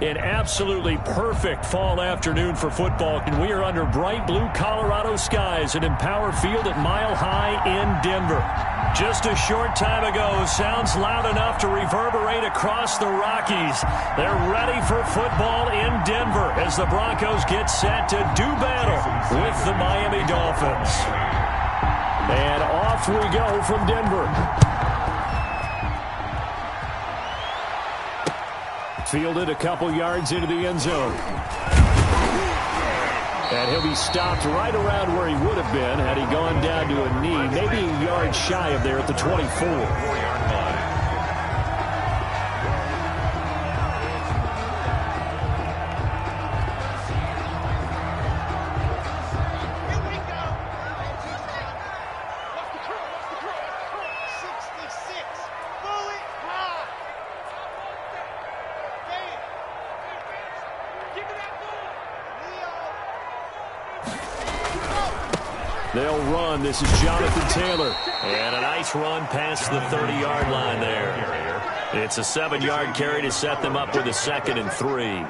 An absolutely perfect fall afternoon for football, and we are under bright blue Colorado skies at Empower Field at Mile High in Denver. Just a short time ago, sounds loud enough to reverberate across the Rockies. They're ready for football in Denver as the Broncos get set to do battle with the Miami Dolphins. And off we go from Denver. Fielded a couple yards into the end zone. And he'll be stopped right around where he would have been had he gone down to a knee, maybe a yard shy of there at the 24. They'll run. This is Jonathan Taylor. And a nice run past the 30-yard line there. It's a 7-yard carry to set them up with a 2nd and 3.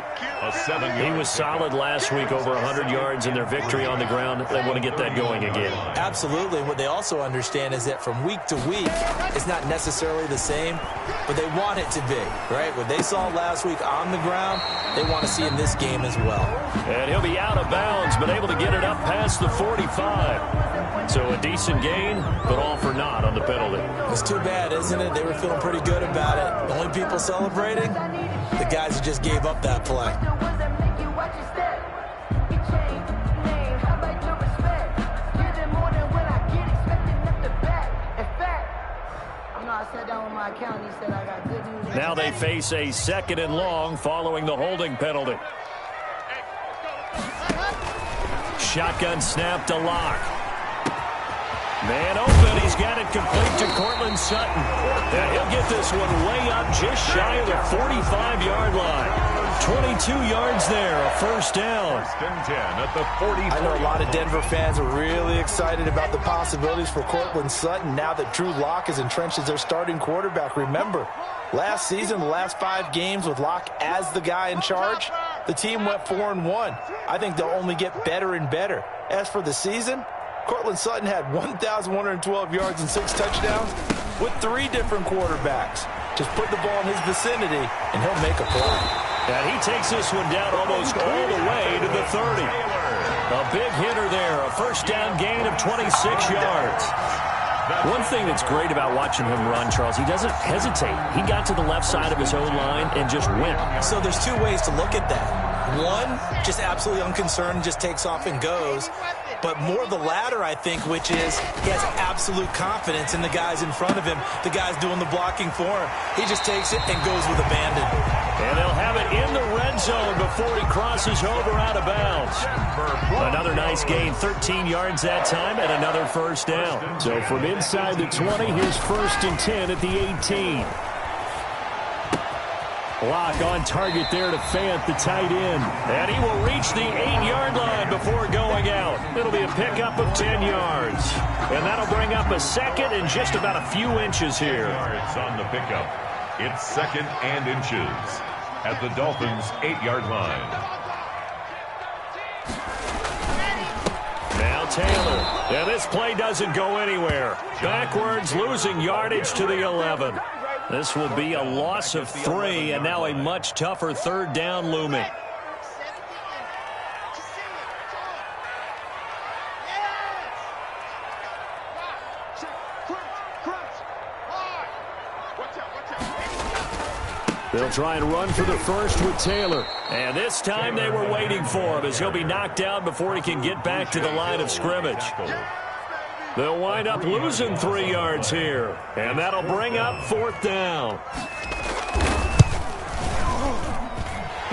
He was solid last week, over 100 yards in their victory on the ground. They want to get that going again. Absolutely. What they also understand is that from week to week, it's not necessarily the same, but they want it to be, right? What they saw last week on the ground, they want to see in this game as well. And he'll be out of bounds, but able to get it up past the 45. So a decent gain, but all for naught on the penalty. It's too bad, isn't it? They were feeling pretty good about it. The only people celebrating, the guys who just gave up that play. Now they face a 2nd and long following the holding penalty. Shotgun snap to Locke. Man open. He's got it complete to Courtland Sutton. And he'll get this one way up just shy of the 45-yard line. 22 yards there, a first down. First and 10 at the 44. I know a lot of Denver fans are really excited about the possibilities for Courtland Sutton now that Drew Lock is entrenched as their starting quarterback. Remember, last season, the last 5 games with Lock as the guy in charge, the team went 4-1. I think they'll only get better and better. As for the season, Courtland Sutton had 1,112 yards and 6 touchdowns with 3 different quarterbacks. Just put the ball in his vicinity, and he'll make a play. And he takes this one down almost all the way to the 30. A big hitter there, a first down gain of 26 yards. One thing that's great about watching him run, Charles, he doesn't hesitate. He got to the left side of his own line and just went. So there's 2 ways to look at that. One, just absolutely unconcerned, just takes off and goes. But more the latter, I think, which is he has absolute confidence in the guys in front of him, the guys doing the blocking for him. He just takes it and goes with abandon. And they'll have it in the red zone before he crosses over out of bounds. Another nice gain, 13 yards that time, and another first down. So from inside the 20, here's 1st and 10 at the 18. Lock on target there to Fant, the tight end. And he will reach the 8-yard line before going out. It'll be a pickup of 10 yards. And that'll bring up a 2nd and just about a few inches here. Yards on the pickup. It's 2nd and inches at the Dolphins' 8-yard line. Now Taylor. And this play doesn't go anywhere. Backwards, losing yardage to the 11. This will be a loss of 3, and now a much tougher 3rd down looming. They'll try and run for the first with Taylor. And this time they were waiting for him as he'll be knocked down before he can get back to the line of scrimmage. They'll wind up losing 3 yards here. And that'll bring up 4th down.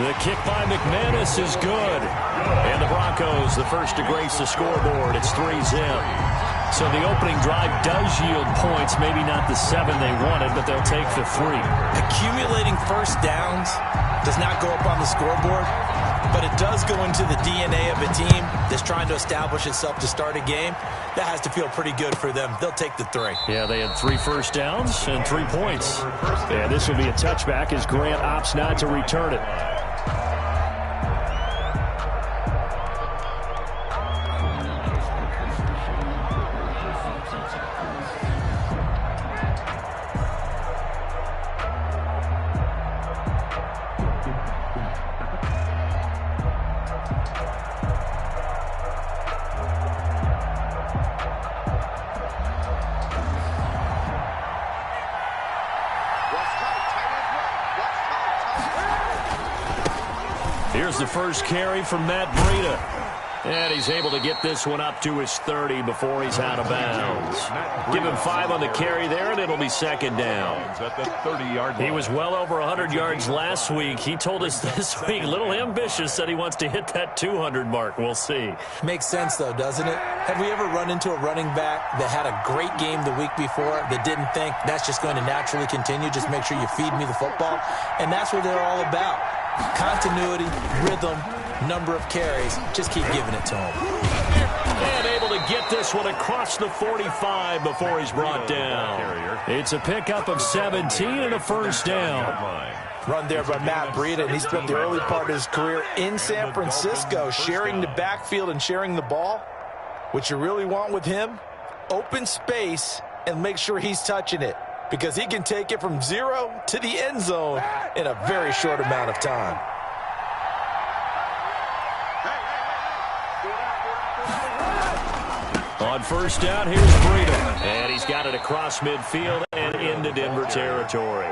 The kick by McManus is good. And the Broncos, the first to grace the scoreboard. It's 3-zip. So the opening drive does yield points. Maybe not the 7 they wanted, but they'll take the 3. Accumulating first downs does not go up on the scoreboard, but it does go into the DNA of a team that's trying to establish itself to start a game. That has to feel pretty good for them. They'll take the 3. Yeah, they had 3 first downs and 3 points. Yeah, this will be a touchback as Grant opts not to return it. Here's the first carry from Matt Breida. And he's able to get this one up to his 30 before he's out of bounds. Give him 5 on the carry there, and it'll be second down. He was well over 100 yards last week. He told us this week, a little ambitious, said he wants to hit that 200 mark. We'll see. Makes sense, though, doesn't it? Have we ever run into a running back that had a great game the week before that didn't think that's just going to naturally continue? Just make sure you feed me the football. And that's what they're all about. Continuity, rhythm, number of carries. Just keep giving it to him. And able to get this one across the 45 before he's brought down. It's a pickup of 17 and a first down. Run there by Matt Breida, and he spent the early part of his career in San Francisco sharing the backfield and sharing the ball. What you really want with him, open space and make sure he's touching it, because he can take it from 0 to the end zone in a very short amount of time. On first down, here's Breida. And he's got it across midfield and into Denver territory.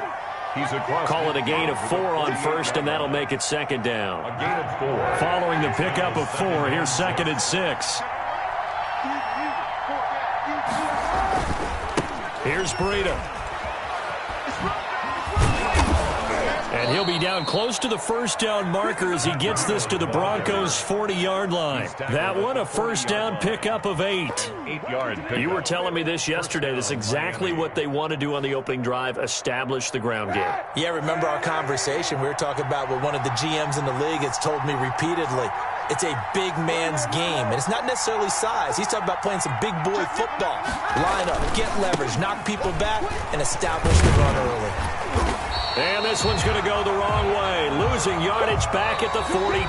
Call it a gain of 4 on first, and that'll make it second down. A gain of 4. Following the pickup of 4, here's second and 6. Here's Breida. And he'll be down close to the first down marker as he gets this to the Broncos' 40-yard line. That one, a first down pickup of 8. 8-yard pickup. You were telling me this yesterday. This is exactly what they want to do on the opening drive, establish the ground game. Yeah, remember our conversation? We were talking about what one of the GMs in the league has told me repeatedly. It's a big man's game, and it's not necessarily size. He's talking about playing some big boy football. Line up, get leverage, knock people back, and establish the run early. And this one's going to go the wrong way. Losing yardage back at the 42.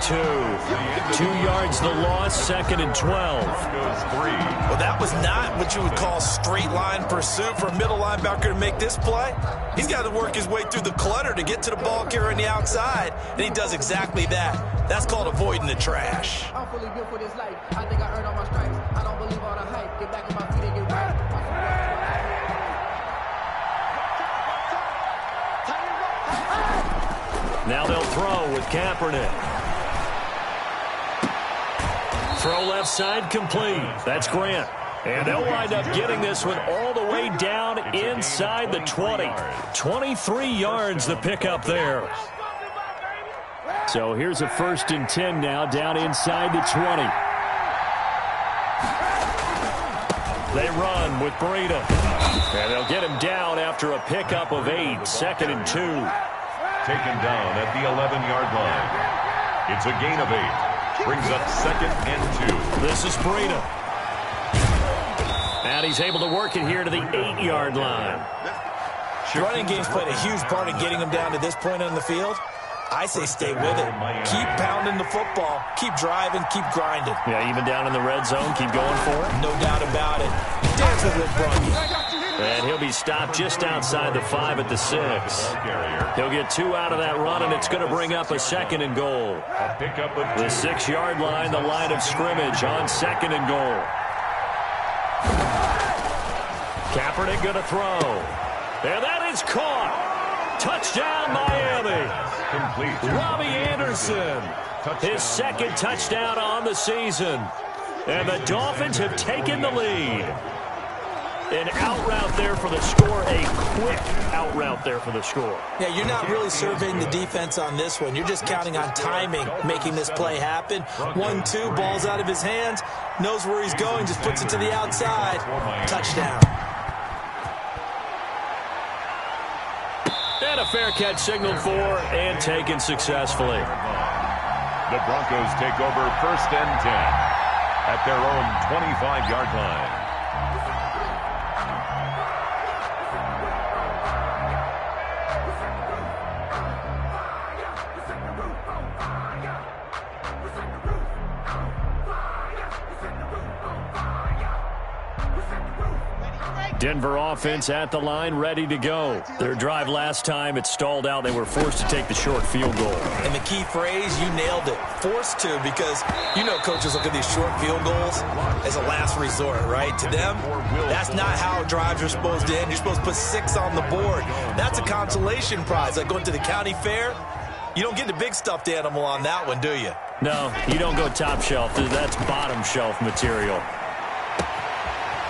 2 yards the loss, second and 12. Well, that was not what you would call straight line pursuit for a middle linebacker to make this play. He's got to work his way through the clutter to get to the ball carrier on the outside, and he does exactly that. That's called avoiding the trash. I'm fully built for this life. I think I earned all my stripes. I don't believe all the hype. Get back on my feet and get right. Now they'll throw with Kaepernick. Throw left side complete. That's Grant. And they'll wind up getting this one all the way down inside the 20. 23 yards the pickup there. So here's a first and 10 now down inside the 20. They run with Breida. And they'll get him down after a pickup of 8. Second and 2. Taken down at the 11-yard line. It's a gain of 8. Brings up second and 2. This is Breida. And he's able to work it here to the 8-yard line. Running game's played a huge part in getting him down to this point on the field. I say stay with it. Keep pounding the football. Keep driving. Keep grinding. Yeah, even down in the red zone, keep going for it. No doubt about it. Dance with Rick Brungy. And he'll be stopped just outside the 5 at the 6. He'll get 2 out of that run, and it's going to bring up a second and goal. The 6-yard line, the line of scrimmage on second and goal. Kaepernick going to throw. And that is caught. Touchdown, Miami. Complete. Robbie Anderson. His second touchdown on the season. And the Dolphins have taken the lead. An out route there for the score, a quick out route there for the score. Yeah, you're not really surveying the defense on this one. You're just counting on timing, making this play happen. 1-2, ball's out of his hands, knows where he's going, just puts it to the outside. Touchdown. And a fair catch signaled for and taken successfully. The Broncos take over first and 10 at their own 25-yard line. Denver offense at the line, ready to go. Their drive last time, it stalled out. They were forced to take the short field goal. And the key phrase, you nailed it. Forced to, because you know coaches look at these short field goals as a last resort, right? To them, that's not how drives are supposed to end. You're supposed to put 6 on the board. That's a consolation prize, like going to the county fair. You don't get the big stuffed animal on that one, do you? No, you don't go top shelf. That's bottom shelf material.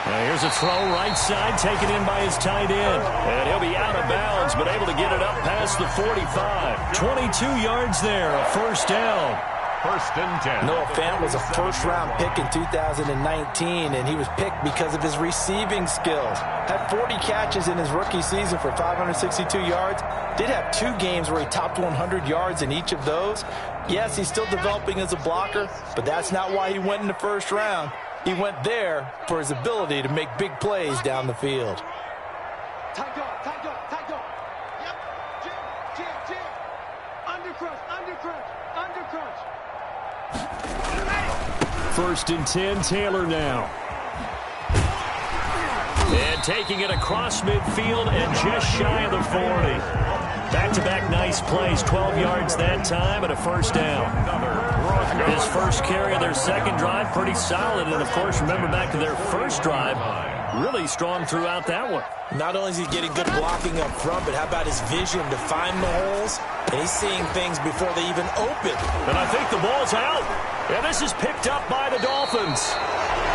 Here's a throw right side, taken in by his tight end. And he'll be out of bounds, but able to get it up past the 45. 22 yards there, a first down. First and 10. Noah Fant was a first-round pick in 2019, and he was picked because of his receiving skills. Had 40 catches in his rookie season for 562 yards. Did have 2 games where he topped 100 yards in each of those. Yes, he's still developing as a blocker, but that's not why he went in the first round. He went there for his ability to make big plays down the field. Tight go. Yep. Jig. Undercrunch. First and 10, Taylor now. And taking it across midfield and just shy of the 40. Back-to-back nice plays, 12 yards that time and a first down. His first carry of their second drive, pretty solid. And, of course, remember back to their first drive, really strong throughout that one. Not only is he getting good blocking up front, but how about his vision to find the holes? And he's seeing things before they even open. And I think the ball's out. And this is picked up by the Dolphins.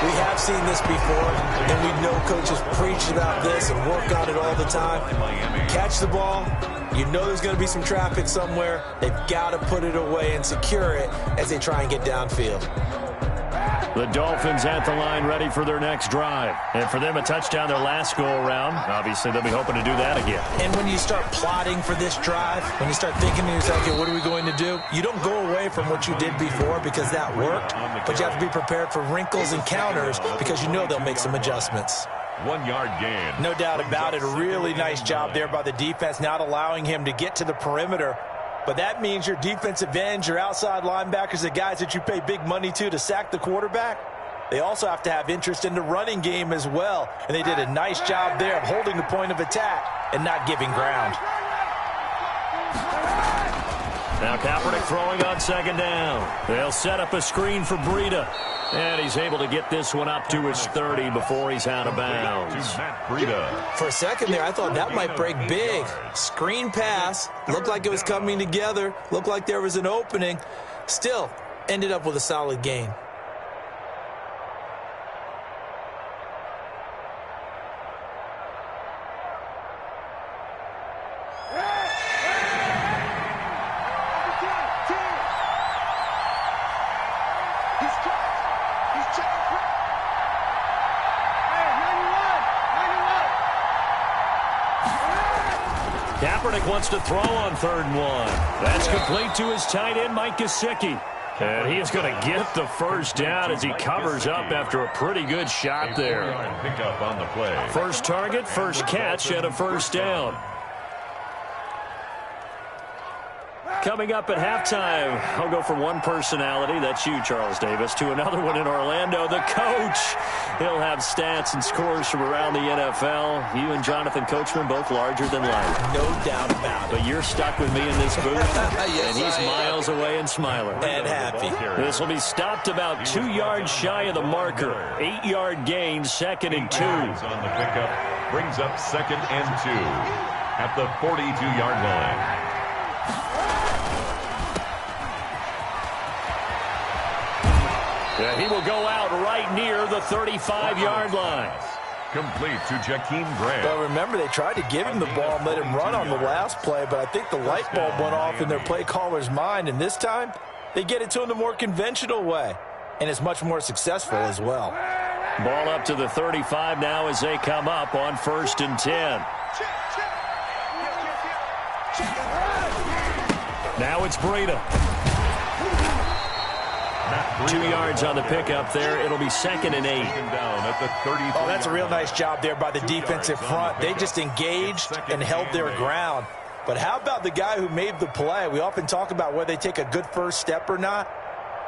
We have seen this before, and we know coaches preach about this and work on it all the time. Catch the ball. You know there's going to be some traffic somewhere. They've got to put it away and secure it as they try and get downfield. The Dolphins at the line ready for their next drive. And for them, a touchdown their last go-around. Obviously, they'll be hoping to do that again. And when you start plotting for this drive, when you start thinking to yourself, okay, what are we going to do? You don't go away from what you did before because that worked, but you have to be prepared for wrinkles and counters because you know they'll make some adjustments. 1 yard gain. No doubt about it. A really nice job there by the defense, not allowing him to get to the perimeter. But that means your defensive ends, your outside linebackers, the guys that you pay big money to sack the quarterback, they also have to have interest in the running game as well. And they did a nice job there of holding the point of attack and not giving ground. Now Kaepernick throwing on second down. They'll set up a screen for Breida. And he's able to get this one up to his 30 before he's out of bounds. For a second there, I thought that might break big. Screen pass. Looked like it was coming together. Looked like there was an opening. Still, ended up with a solid gain. Kaepernick wants to throw on 3rd and 1. That's complete to his tight end, Mike Gesicki. And he is going to get the first down as he covers up after a pretty good shot there. Pickup on the play. First target, first catch, and a first down. Coming up at halftime, I'll go from one personality, that's you, Charles Davis, to another one in Orlando, the coach. He'll have stats and scores from around the NFL. You and Jonathan Coachman, both larger than life. No doubt about it. But you're stuck with me in this booth, Yes, and he's miles away and smiling. And happy. This will be stopped about 2 yards shy of the marker. 8-yard gain, 2nd and 2. On the pickup, brings up 2nd and 2 at the 42-yard line. Yeah, he will go out right near the 35-yard line. Complete to Jakeem Grant. But remember, they tried to give him the ball and let him run on the last play, but I think the light bulb went off in their play caller's mind, and this time they get it to him the more conventional way, and it's much more successful as well. Ball up to the 35 now as they come up on 1st and 10. Now it's Breida. 2 yards on the pickup there. It'll be 2nd and 8. Oh, that's a real nice job there by the defensive front. They just engaged and held their ground. But how about the guy who made the play? We often talk about whether they take a good first step or not.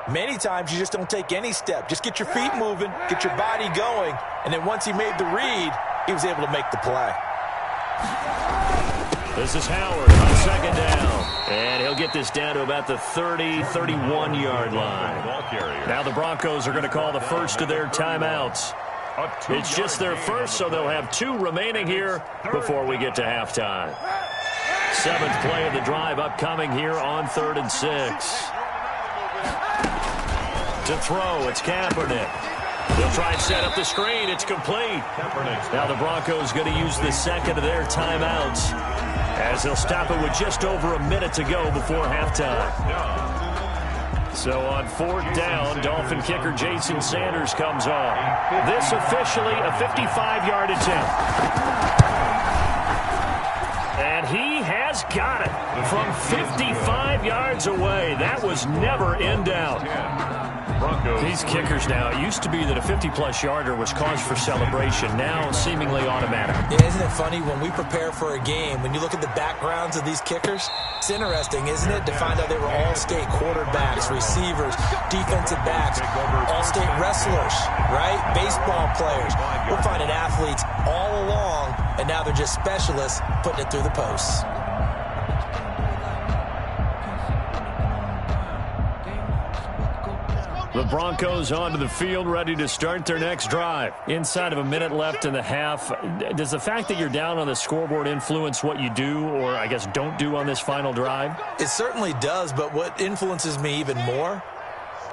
Many times you just don't take any step. Just get your feet moving, get your body going, and then once he made the read, he was able to make the play. This is Howard on 2nd down. And he'll get this down to about the 30, 31-yard line. Now the Broncos are going to call the first of their timeouts. It's just their first, so they'll have 2 remaining here before we get to halftime. Seventh play of the drive upcoming here on 3rd and 6. To throw, it's Kaepernick. They'll try and set up the screen. It's complete. Now the Broncos going to use the second of their timeouts as they'll stop it with just over a minute to go before halftime. So on 4th down, Dolphin kicker Jason Sanders comes on. This officially a 55-yard attempt. And he has got it from 55 yards away. That was never in doubt. These kickers now, it used to be that a 50-plus yarder was cause for celebration. Now seemingly automatic. Yeah, isn't it funny when we prepare for a game, when you look at the backgrounds of these kickers, it's interesting, isn't it, to find out they were all-state quarterbacks, receivers, defensive backs, all-state wrestlers, right? Baseball players. We're finding athletes all along, and now they're just specialists putting it through the posts. The Broncos onto the field, ready to start their next drive. Inside of a minute left in the half, does the fact that you're down on the scoreboard influence what you do, or I guess don't do on this final drive? It certainly does, but what influences me even more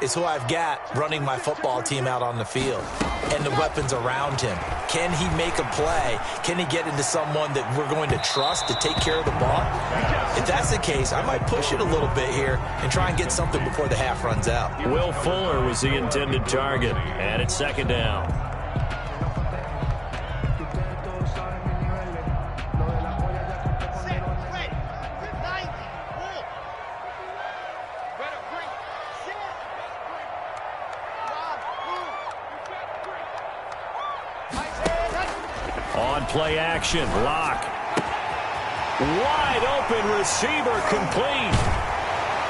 is who I've got running my football team out on the field and the weapons around him. Can he make a play? Can he get into someone that we're going to trust to take care of the ball? If that's the case, I might push it a little bit here and try and get something before the half runs out. Will Fuller was the intended target, and it's 2nd down. On play action, Locke. Wide open receiver complete.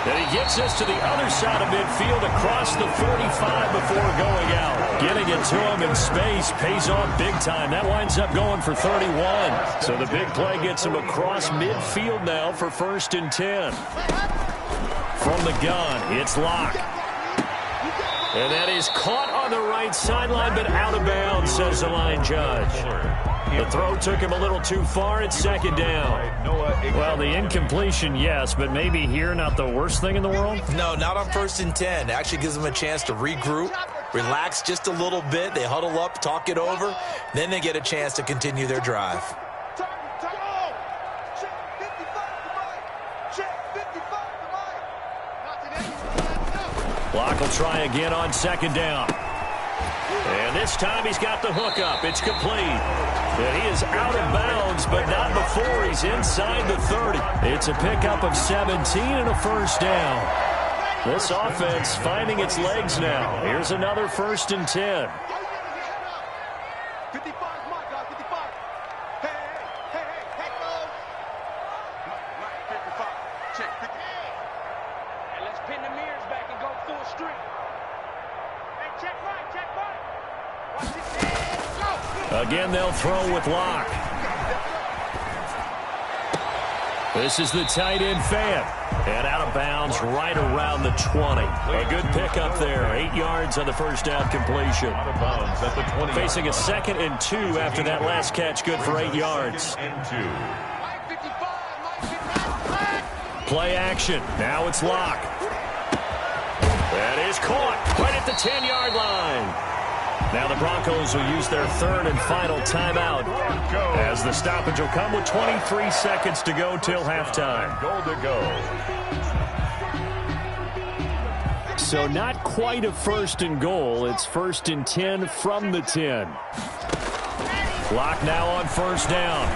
And he gets us to the other side of midfield across the 45 before going out. Getting it to him in space pays off big time. That winds up going for 31. So the big play gets him across midfield now for 1st and 10. From the gun, it's Locke. And that is caught on the right sideline, but out of bounds, says the line judge. The throw took him a little too far. It's 2nd down. Well, the incompletion, yes, but maybe here not the worst thing in the world? No, not on 1st and 10. It actually gives them a chance to regroup, relax just a little bit. They huddle up, talk it over. Then they get a chance to continue their drive. Locke will try again on 2nd down. And this time he's got the hook up. It's complete. And he is out of bounds, but not before he's inside the 30. It's a pickup of 17 and a 1st down. This offense finding its legs now. Here's another 1st and 10. 55, my God, 55. Hey, go. Right, 55. Check, 50. And let's pin the mirrors back and go full street. Hey, check right. Watch this head. Go. Again, they'll throw with Locke. This is the tight end Fant. And out of bounds right around the 20. A good pickup there. 8 yards on the 1st down completion. Out of bounds at the 20. Facing a 2nd and 2 after that last catch, good for 8 yards. Play action. Now it's Locke. That is caught right at the 10-yard line. Now the Broncos will use their 3rd and final timeout as the stoppage will come with 23 seconds to go till halftime. Goal to go. So not quite a 1st and goal. It's 1st and 10 from the 10. Locke now on 1st down.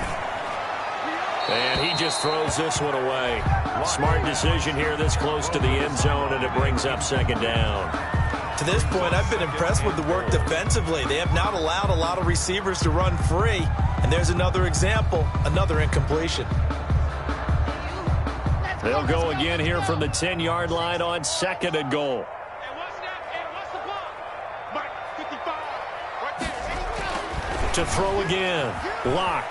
And he just throws this one away. Smart decision here this close to the end zone, and it brings up 2nd down. To this point, I've been impressed with the work defensively. They have not allowed a lot of receivers to run free. And there's another example, another incompletion. They'll go again here from the 10-yard line on 2nd and goal. And what's that? And what's the block? Mike, 55. Right there. Ready to go. To throw again. Locke.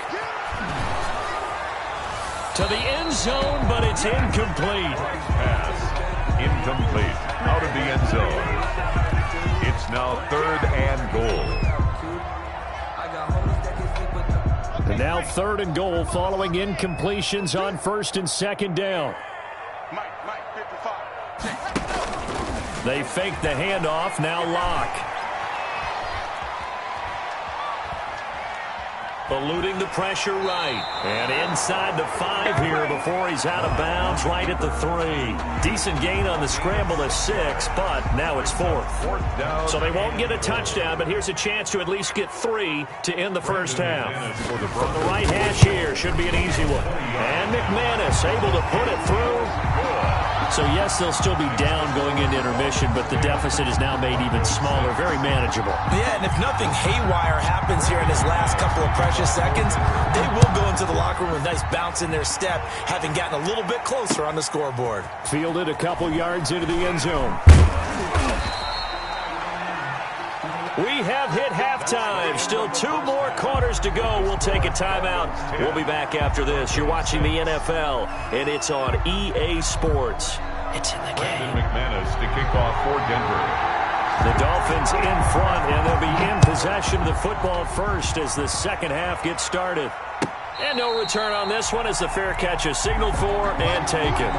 To the end zone, but it's incomplete. Pass. Incomplete. Out of the end zone. It's now 3rd and goal. And now third and goal following incompletions on first and second down. Mike, 55. They fake the handoff. Now Locke. Eluding the pressure right. And inside the 5 here before he's out of bounds right at the 3. Decent gain on the scramble to 6, but now it's 4th. So they won't get a touchdown, but here's a chance to at least get 3 to end the first half. From the right hash here, should be an easy one. And McManus able to put it through. So, yes, they'll still be down going into intermission, but the deficit is now made even smaller, very manageable. Yeah, and if nothing haywire happens here in his last couple of precious seconds, they will go into the locker room with a nice bounce in their step, having gotten a little bit closer on the scoreboard. Fielded a couple yards into the end zone. We have hit halftime. Still 2 more quarters to go. We'll take a timeout. We'll be back after this. You're watching the NFL, and it's on EA Sports. It's in the game. McManus to kick off for Denver. The Dolphins in front, and they'll be in possession of the football first as the second half gets started. And no return on this one as the fair catch is signaled for and taken.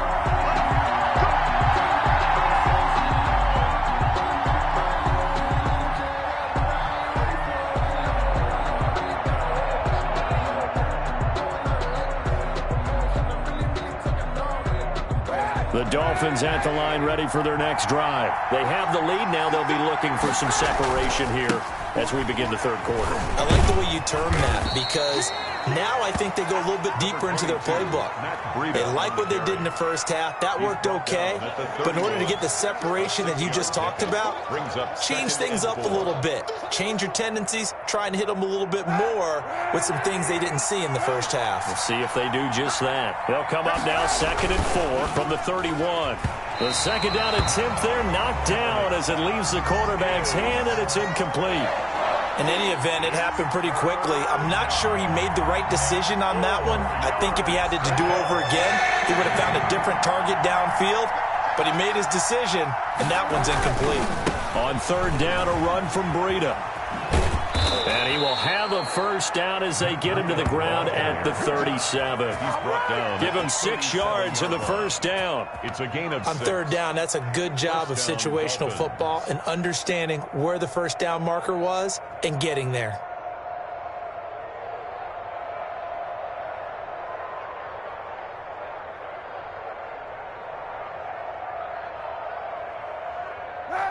The Dolphins at the line ready for their next drive. They have the lead. Now they'll be looking for some separation here as we begin the third quarter. I like the way you term that because now I think they go a little bit deeper into their playbook. They like what they did in the first half. That worked okay. But in order to get the separation that you just talked about, change things up a little bit. Change your tendencies. Try and hit them a little bit more with some things they didn't see in the first half. We'll see if they do just that. They'll come up now 2nd and 4 from the 31. The second down attempt there knocked down as it leaves the quarterback's hand, and it's incomplete. In any event, it happened pretty quickly. I'm not sure he made the right decision on that one. I think if he had it to do over again, he would have found a different target downfield. But he made his decision, and that one's incomplete. On third down, a run from Breida. And he will have a first down as they get him to the ground at the 37. Give him 6 yards in the first down. It's a gain of on 6. third down, that's a good job of situational football and understanding where the first down marker was and getting there.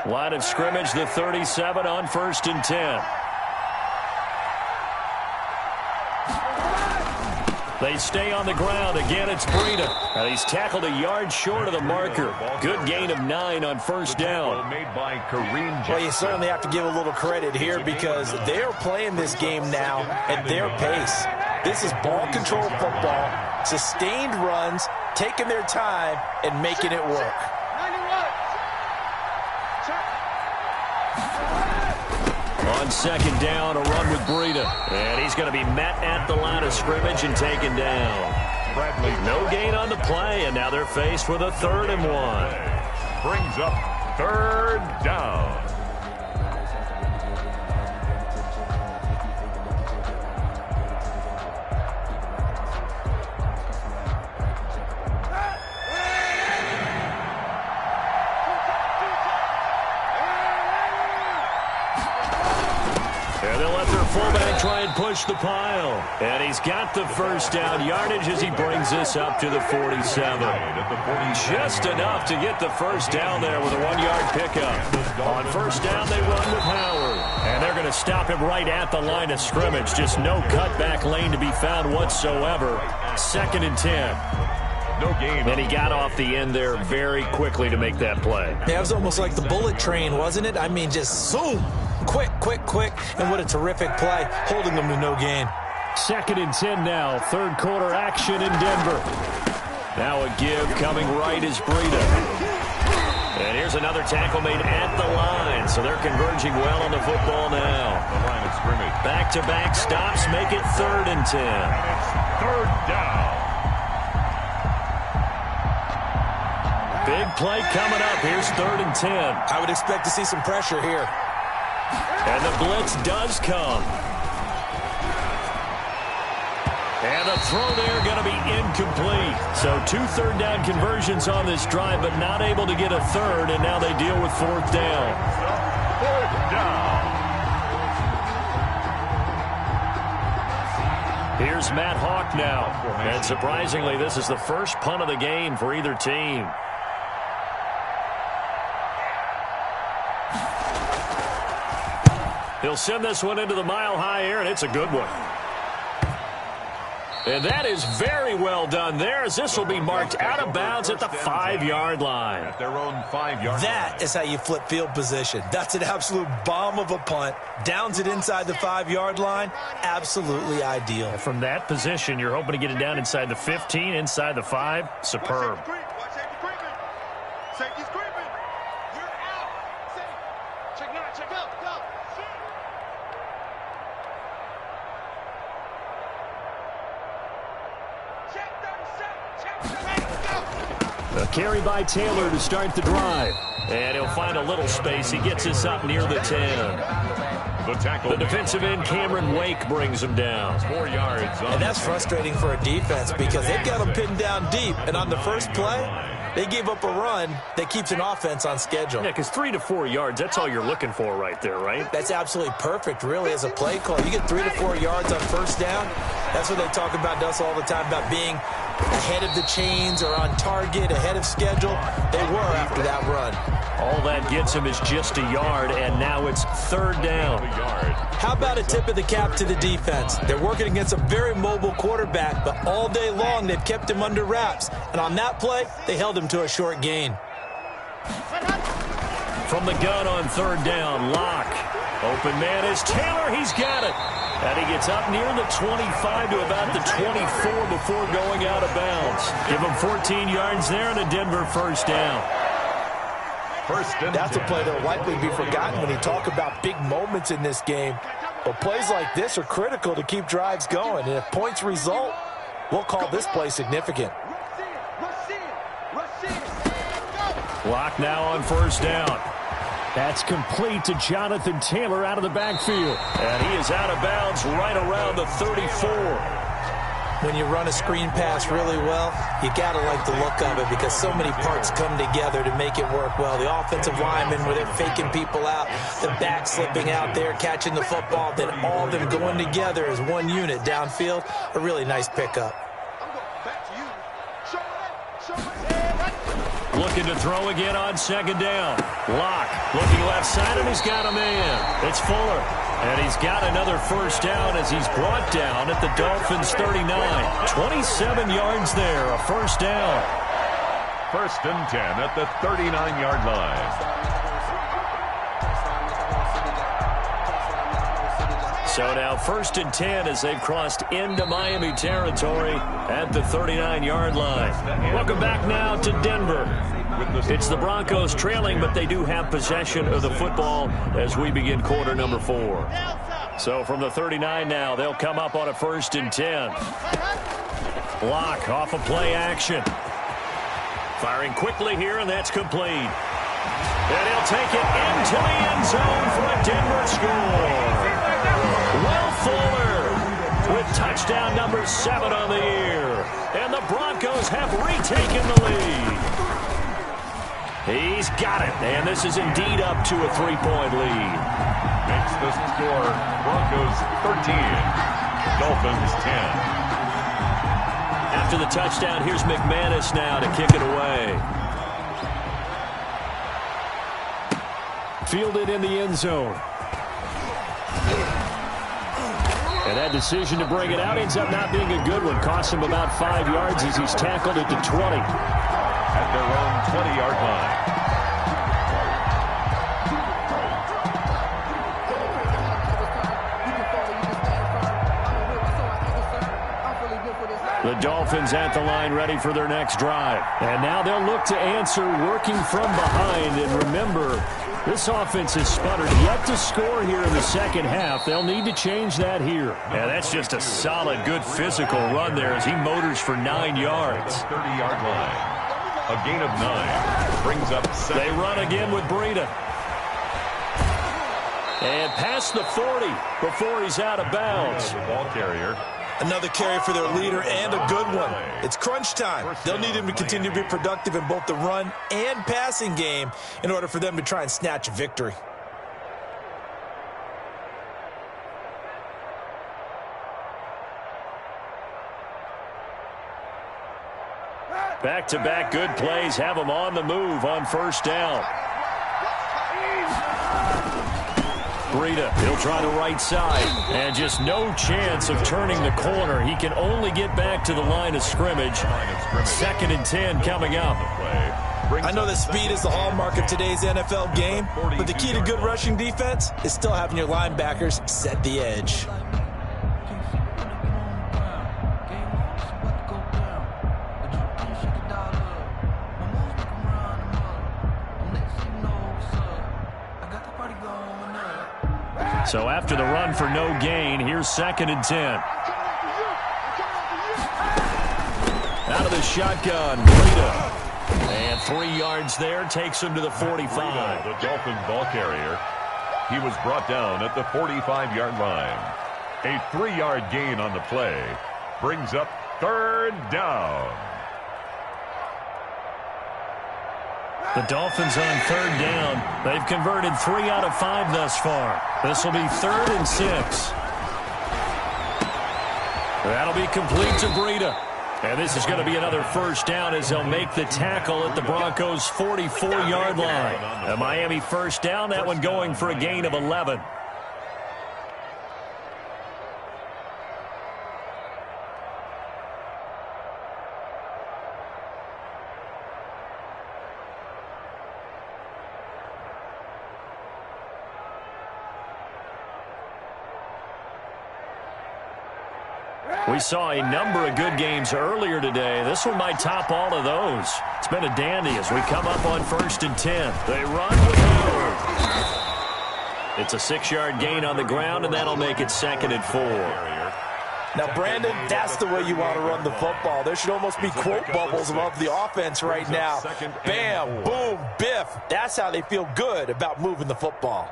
Line of scrimmage, the 37 on 1st and 10. They stay on the ground. Again, it's Breida. And he's tackled a yard short of the marker. Good gain of 9 on first down. Made by Kareem Jackson. Well, you certainly have to give a little credit here because they're playing this game now at their pace. This is ball control football, sustained runs, taking their time, and making it work. On second down, a run with Breida. And he's going to be met at the line of scrimmage and taken down. Bradley. No gain on the play, and now they're faced with a 3rd and 1. Brings up 3rd down. Fullback try and push the pile. And he's got the first down yardage as he brings this up to the 47. Just enough to get the first down there with a 1-yard pickup. On first down, they run with Howard. And they're going to stop him right at the line of scrimmage. Just no cutback lane to be found whatsoever. 2nd and 10. No gain. And he got off the end there very quickly to make that play. Yeah, it was almost like the bullet train, wasn't it? I mean, just zoom. Quick, and what a terrific play, holding them to no gain. 2nd and 10 now, third quarter action in Denver. Now a give coming right is Breida. And here's another tackle made at the line, so they're converging well on the football now. The line of scrimmage. Back-to-back stops make it 3rd and 10. It's 3rd down. Big play coming up. Here's 3rd and 10. I would expect to see some pressure here. And the blitz does come. And the throw there going to be incomplete. So 2 third-down conversions on this drive, but not able to get a third, and now they deal with 4th down. 4th down. Here's Matt Hawk now. And surprisingly, this is the first punt of the game for either team. He'll send this one into the mile-high air, and it's a good one. And that is very well done there, as this will be marked out of bounds at the 5-yard line. At their own 5-yard line. That is how you flip field position. That's an absolute bomb of a punt. Downs it inside the 5-yard line. Absolutely ideal. From that position, you're hoping to get it down inside the 15, inside the 5. Superb. Safety's creeping. You're out. Check 9, check up. Go. A carry by Taylor to start the drive. And he'll find a little space. He gets us up near the 10. The tackle. The defensive end, Cameron Wake, brings him down. 4 yards. And that's frustrating for a defense because they've got them pinned down deep. And on the first play, they gave up a run that keeps an offense on schedule. Yeah, because 3 to 4 yards, that's all you're looking for right there, right? That's absolutely perfect, really, as a play call. You get 3 to 4 yards on first down. That's what they talk about us all the time, about being ahead of the chains or on target, ahead of schedule. They were after that run. All that gets him is just a yard, and now it's 3rd down. How about a tip of the cap to the defense? They're working against a very mobile quarterback, but all day long they've kept him under wraps. And on that play, they held him to a short gain. From the gun on 3rd down, Locke. Open man is Taylor. He's got it. And he gets up near the 25 to about the 24 before going out of bounds. Give him 14 yards there and a Denver 1st down. That's a play that will likely be forgotten when you talk about big moments in this game. But plays like this are critical to keep drives going. And if points result, we'll call this play significant. Locke now on 1st down. That's complete to Jonathan Taylor out of the backfield. And he is out of bounds right around the 34. When you run a screen pass really well, you got to like the look of it because so many parts come together to make it work well. The offensive linemen, where they're faking people out, the back slipping out there, catching the football, then all of them going together as one unit downfield. A really nice pickup. Looking to throw again on 2nd down. Locke looking left side, and he's got a man. It's Fuller. And he's got another 1st down as he's brought down at the Dolphins' 39. 27 yards there, a 1st down. 1st and 10 at the 39-yard line. So now 1st and 10 as they've crossed into Miami territory at the 39-yard line. Welcome back now to Denver. It's the Broncos trailing, but they do have possession of the football as we begin quarter number 4. So from the 39 now, they'll come up on a 1st and 10. Locke off of play action. Firing quickly here, and that's complete. And he'll take it into the end zone for a Denver score. Will Fuller with touchdown number 7 on the year. And the Broncos have retaken the lead. He's got it, and this is indeed up to a 3-point lead. Makes the score Broncos 13, Dolphins 10. After the touchdown, here's McManus now to kick it away. Fielded in the end zone. And that decision to bring it out ends up not being a good one. Costs him about 5 yards as he's tackled at the 20. At their own 20-yard line. The Dolphins at the line ready for their next drive. And now they'll look to answer working from behind. And remember, this offense has sputtered yet to score here in the second half. They'll need to change that here. Yeah, that's just a solid, good physical run there as he motors for 9 yards. 30-yard line. A gain of 9. Brings up 7. They run again with Breida. And past the 40 before he's out of bounds. The ball carrier. Another carry for their leader and a good one. It's crunch time. They'll need him to continue to be productive in both the run and passing game in order for them to try and snatch a victory. Back-to-back good plays have them on the move on first down. Breida, he'll try the right side. And just no chance of turning the corner. He can only get back to the line of scrimmage. 2nd and 10 coming up. I know that speed is the hallmark of today's NFL game, but the key to good rushing defense is still having your linebackers set the edge. So after the run for no gain, here's 2nd and 10. Out of the shotgun, Breida. And 3 yards there, takes him to the 45. The Dolphins ball carrier. He was brought down at the 45-yard line. A 3-yard gain on the play brings up 3rd down. The Dolphins on 3rd down. They've converted 3 out of 5 thus far. This will be 3rd and 6. That'll be complete to Breida. And this is going to be another first down as they'll make the tackle at the Broncos' 44-yard line. A Miami first down, that one going for a gain of 11. We saw a number of good games earlier today. This one might top all of those. It's been a dandy as we come up on 1st and 10. They run with Howard. It's a 6-yard gain on the ground, and that'll make it 2nd and 4. Now, Brandon, that's the way you want to run the football. There should almost be quote bubbles above the offense right now. Bam, boom, biff. That's how they feel good about moving the football.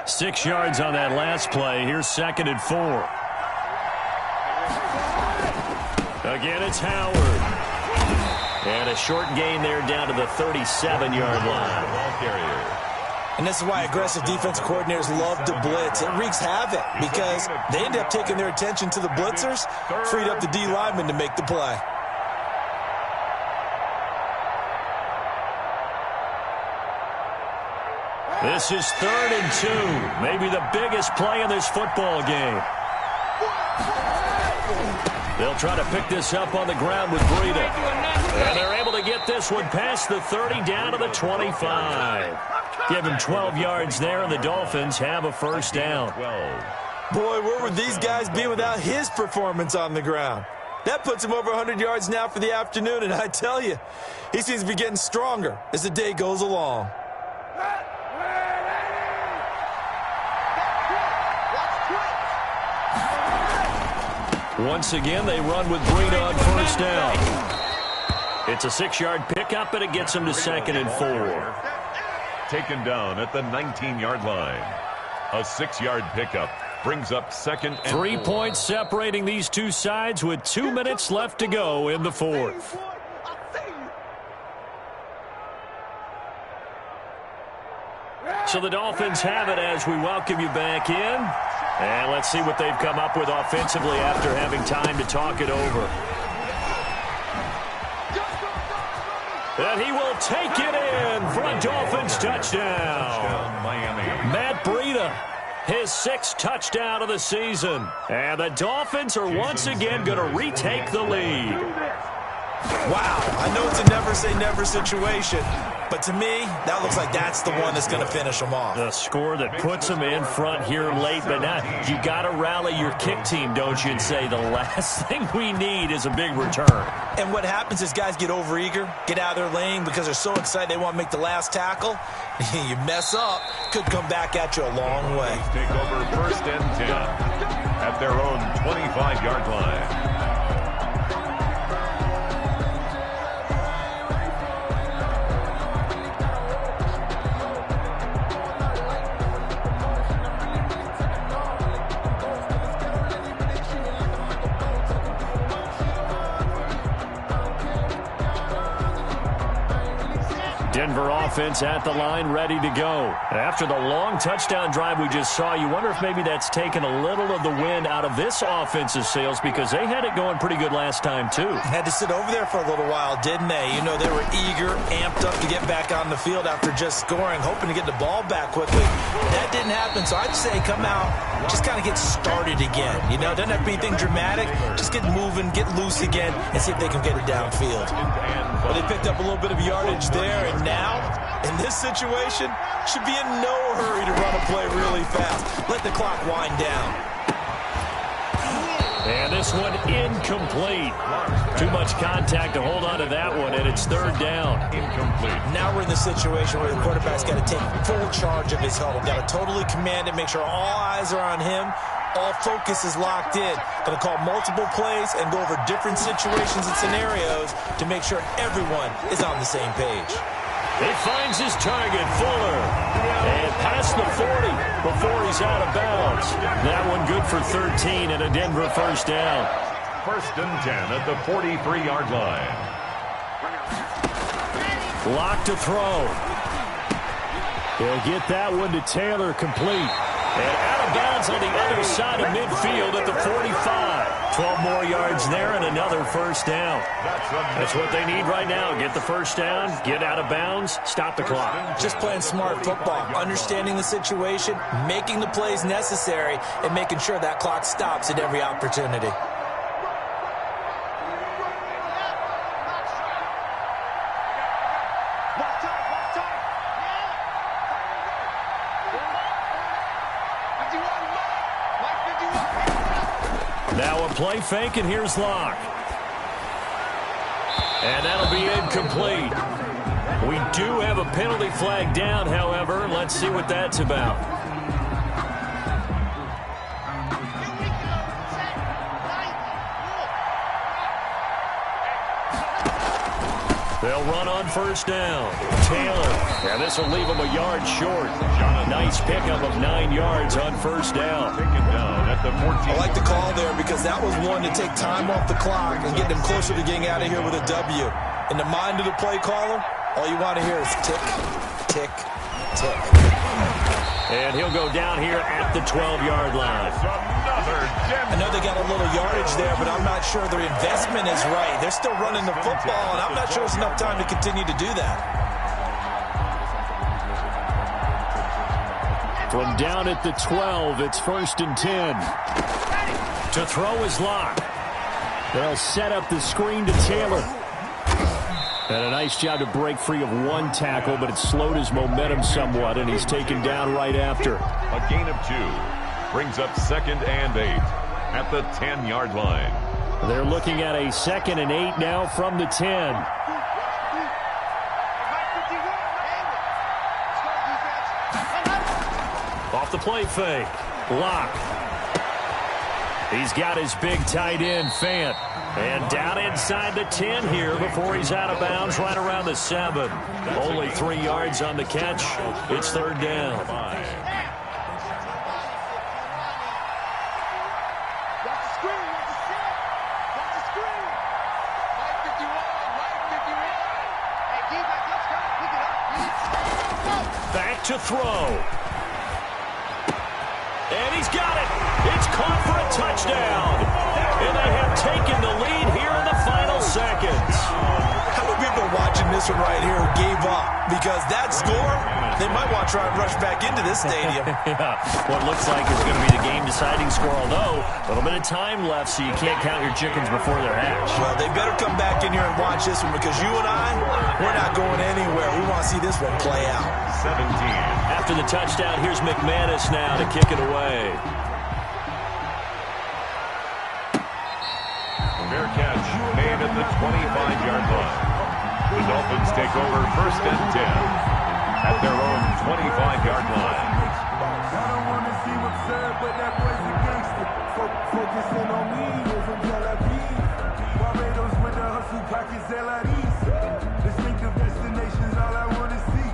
6 yards on that last play. Here's 2nd and 4. Again, it's Howard. And a short gain there down to the 37-yard line. And this is why aggressive defensive coordinators love to blitz. It wreaks havoc because they end up taking their attention to the blitzers, freed up the D lineman to make the play. This is 3rd and 2. Maybe the biggest play in this football game. They'll try to pick this up on the ground with Breida. And they're able to get this one past the 30 down to the 25. Give him 12 yards there, and the Dolphins have a first down. Boy, where would these guys be without his performance on the ground? That puts him over 100 yards now for the afternoon, and I tell you, he seems to be getting stronger as the day goes along. Once again, they run with Breida on first down. It's a 6-yard pickup, and it gets them to 2nd and 4. Taken down at the 19-yard line. A 6-yard pickup brings up 2nd and 3 points separating these two sides with 2 minutes left to go in the 4th. So the Dolphins have it as we welcome you back in. And let's see what they've come up with offensively after having time to talk it over. And he will take it in for a Dolphins touchdown. Matt Breida, his 6th touchdown of the season. And the Dolphins are once again going to retake the lead. Wow, I know it's a never-say-never situation, but to me, that looks like that's the one that's going to finish them off. The score that puts them in front here late, but now you got to rally your kick team, don't you, and say the last thing we need is a big return. And what happens is guys get overeager, get out of their lane because they're so excited they want to make the last tackle. You mess up, could come back at you a long way. Take over 1st and 10 at their own 25-yard line. Denver offense at the line, ready to go. After the long touchdown drive we just saw, you wonder if maybe that's taken a little of the wind out of this offensive sails, because they had it going pretty good last time, too. Had to sit over there for a little while, didn't they? You know, they were eager, amped up to get back on the field after just scoring, hoping to get the ball back quickly. That didn't happen, so I'd say come out, just kind of get started again. You know, doesn't have to be anything dramatic. Just get moving, get loose again, and see if they can get it downfield. Well, they picked up a little bit of yardage there, and now, in this situation, should be in no hurry to run a play really fast. Let the clock wind down. And this one incomplete. Too much contact to hold on to that one, and it's third down. Incomplete. Now we're in the situation where the quarterback's got to take full charge of his huddle. Got to totally command it, make sure all eyes are on him. All focus is locked in. Going to call multiple plays and go over different situations and scenarios to make sure everyone is on the same page. He finds his target, Fuller, and past the 40 before he's out of bounds. That one good for 13 and a Denver first down. First and 10 at the 43-yard line. Lock to throw. He'll get that one to Taylor, complete. And out of bounds on the other side of midfield at the 45. 12 more yards there and another first down. That's what they need right now. Get the first down, get out of bounds, stop the clock. Just playing smart football, understanding the situation, making the plays necessary, and making sure that clock stops at every opportunity. Now a play fake, and here's Locke. And that'll be incomplete. We do have a penalty flag down, however. Let's see what that's about. They'll run on first down. Taylor. And this will leave him a yard short. Nice pickup of 9 yards on first down. Taken down at the 14. I like the call there because that was one to take time off the clock and get them closer to getting out of here with a W. In the mind of the play caller, all you want to hear is tick, tick, tick. And he'll go down here at the 12-yard line. I know they got a little yardage there, but I'm not sure their investment is right. They're still running the football, and I'm not sure it's enough time to continue to do that. From down at the 12, it's first and 10. To throw is Locke. They'll set up the screen to Taylor. And a nice job to break free of one tackle, but it slowed his momentum somewhat, and he's taken down right after. A gain of 2 brings up 2nd and 8 at the 10-yard line. They're looking at a 2nd and 8 now from the 10. Off the play fake. Locke. He's got his big tight end, Fant. And down inside the 10 here before he's out of bounds right around the 7. Only 3 yards on the catch. It's third down. Back to throw. And he's got it. It's caught for a touchdown. And they have taken the lead here in the final seconds. How many people are watching this one right here who gave up? Because that score, they might want to try and rush back into this stadium. Yeah, what looks like is going to be the game-deciding score, although a little bit of time left, so you can't count your chickens before they're hatched. Well, they better come back in here and watch this one because you and I, we're not going anywhere. We want to see this one play out. 17. After the touchdown, here's McManus now to kick it away. Fair catch made at the 25-yard line. The Dolphins take over first and 10 at their own 25-yard line. I don't want to see what's said, but that boy's a gangster. Focusing on me isn't Tel Aviv. Barbados with the hustle pockets, LREs. Distinctive destinations, all I want to see.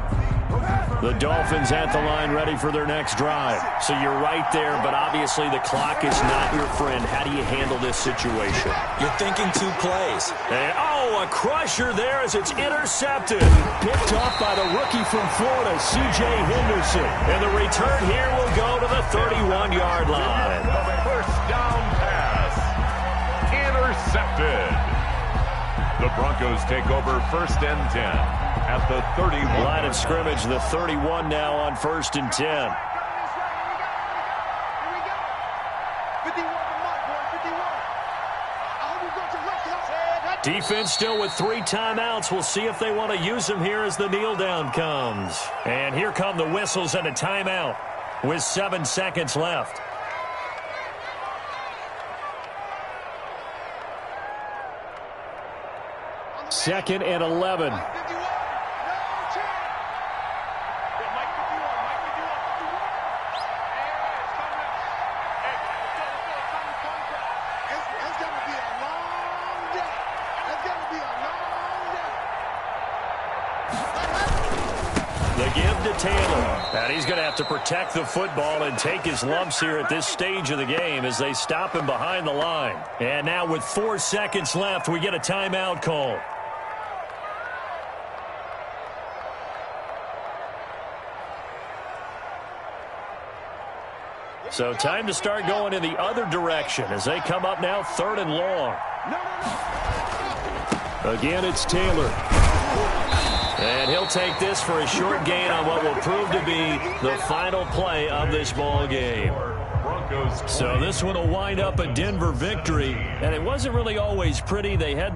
The Dolphins at the line ready for their next drive. So you're right there, but obviously the clock is not your friend. How do you handle this situation? You're thinking 2 plays. And, a crusher there as it's intercepted. Picked off by the rookie from Florida, C.J. Henderson. And the return here will go to the 31-yard line. First down pass. Intercepted. The Broncos take over 1st and 10 at the 31. Line of scrimmage, the 31 now on 1st and 10. Defense still with 3 timeouts. We'll see if they want to use them here as the kneel down comes. And here come the whistles and a timeout with 7 seconds left. Second and 11. The give to Taylor. And he's going to have to protect the football and take his lumps here at this stage of the game as they stop him behind the line. And now with 4 seconds left, we get a timeout call. So time to start going in the other direction as they come up now 3rd and long. Again, it's Taylor. And he'll take this for a short gain on what will prove to be the final play of this ball game. So this one will wind up a Denver victory, and it wasn't really always pretty. They had